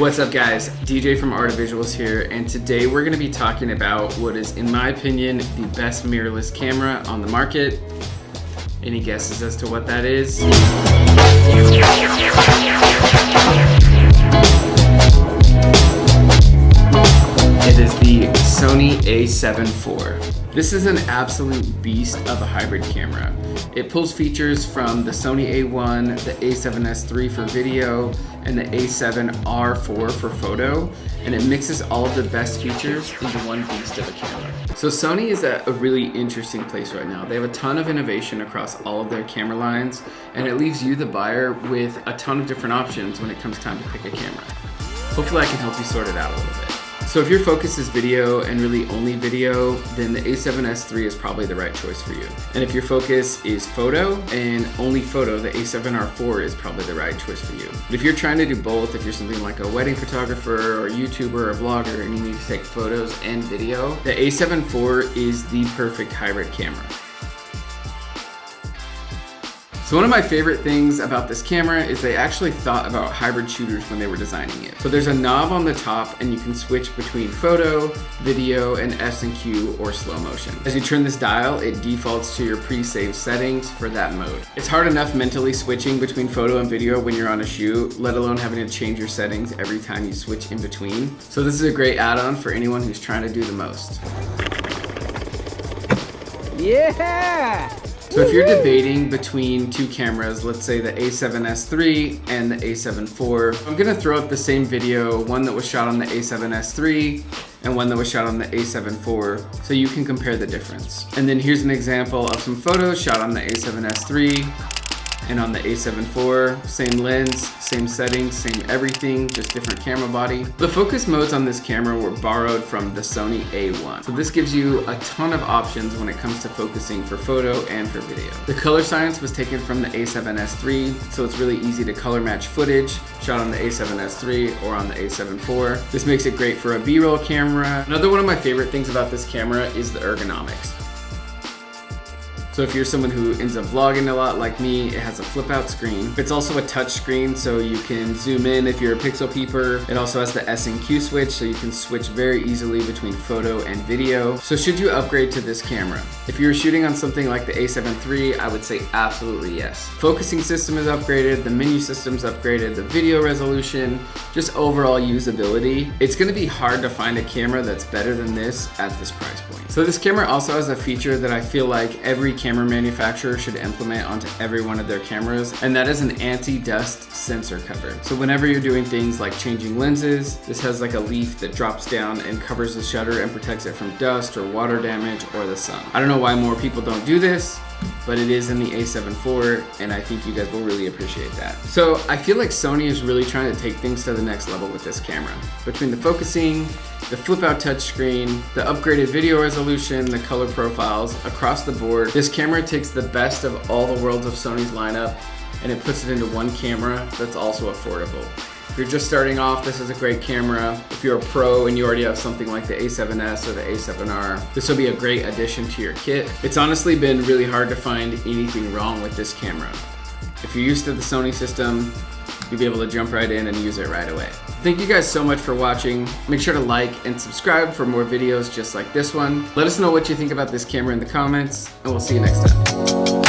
What's up guys, DJ from Art of Visuals here, and today we're going to be talking about what is, in my opinion, the best mirrorless camera on the market. Any guesses as to what that is? It is the Sony a7 IV. This is an absolute beast of a hybrid camera. It pulls features from the Sony a1, the a7S III for video, and the a7R IV for photo, and it mixes all of the best features into one beast of a camera. So Sony is at a really interesting place right now. They have a ton of innovation across all of their camera lines, and it leaves you, the buyer, with a ton of different options when it comes time to pick a camera. Hopefully I can help you sort it out a little bit. So if your focus is video and really only video, then the a7S III is probably the right choice for you. And if your focus is photo and only photo, the a7R IV is probably the right choice for you. But if you're trying to do both, if you're something like a wedding photographer or a YouTuber or a vlogger and you need to take photos and video, the a7 IV is the perfect hybrid camera. So one of my favorite things about this camera is they actually thought about hybrid shooters when they were designing it. So there's a knob on the top and you can switch between photo, video, and S&Q or slow motion. As you turn this dial, it defaults to your pre-saved settings for that mode. It's hard enough mentally switching between photo and video when you're on a shoot, let alone having to change your settings every time you switch in between. So this is a great add-on for anyone who's trying to do the most. Yeah! So if you're debating between two cameras, let's say the a7S III and the a7 IV, I'm gonna throw up the same video, one that was shot on the a7S III and one that was shot on the a7 IV, so you can compare the difference. And then here's an example of some photos shot on the a7S III and on the a7 IV, same lens, same settings, same everything, just different camera body. The focus modes on this camera were borrowed from the Sony a1. So this gives you a ton of options when it comes to focusing for photo and for video. The color science was taken from the a7S III, so it's really easy to color match footage shot on the a7S III or on the a7 IV. This makes it great for a B-roll camera. Another one of my favorite things about this camera is the ergonomics. So if you're someone who ends up vlogging a lot like me, it has a flip out screen. It's also a touch screen, so you can zoom in if you're a pixel peeper. It also has the S&Q switch, so you can switch very easily between photo and video. So should you upgrade to this camera? If you're shooting on something like the a7 III, I would say absolutely yes. Focusing system is upgraded, the menu system's upgraded, the video resolution, just overall usability. It's gonna be hard to find a camera that's better than this at this price point. So this camera also has a feature that I feel like every camera manufacturer should implement onto every one of their cameras, and that is an anti-dust sensor cover. So whenever you're doing things like changing lenses, this has like a leaf that drops down and covers the shutter and protects it from dust or water damage or the sun. I don't know why more people don't do this, but it is in the a7 IV, and I think you guys will really appreciate that. So I feel like Sony is really trying to take things to the next level with this camera. Between the focusing, the flip out touchscreen, the upgraded video resolution, the color profiles, across the board, this camera takes the best of all the worlds of Sony's lineup and it puts it into one camera that's also affordable. If you're just starting off, this is a great camera. If you're a pro and you already have something like the a7S or the a7R, this will be a great addition to your kit. It's honestly been really hard to find anything wrong with this camera. If you're used to the Sony system, you'll be able to jump right in and use it right away. Thank you guys so much for watching. Make sure to like and subscribe for more videos just like this one. Let us know what you think about this camera in the comments, and we'll see you next time.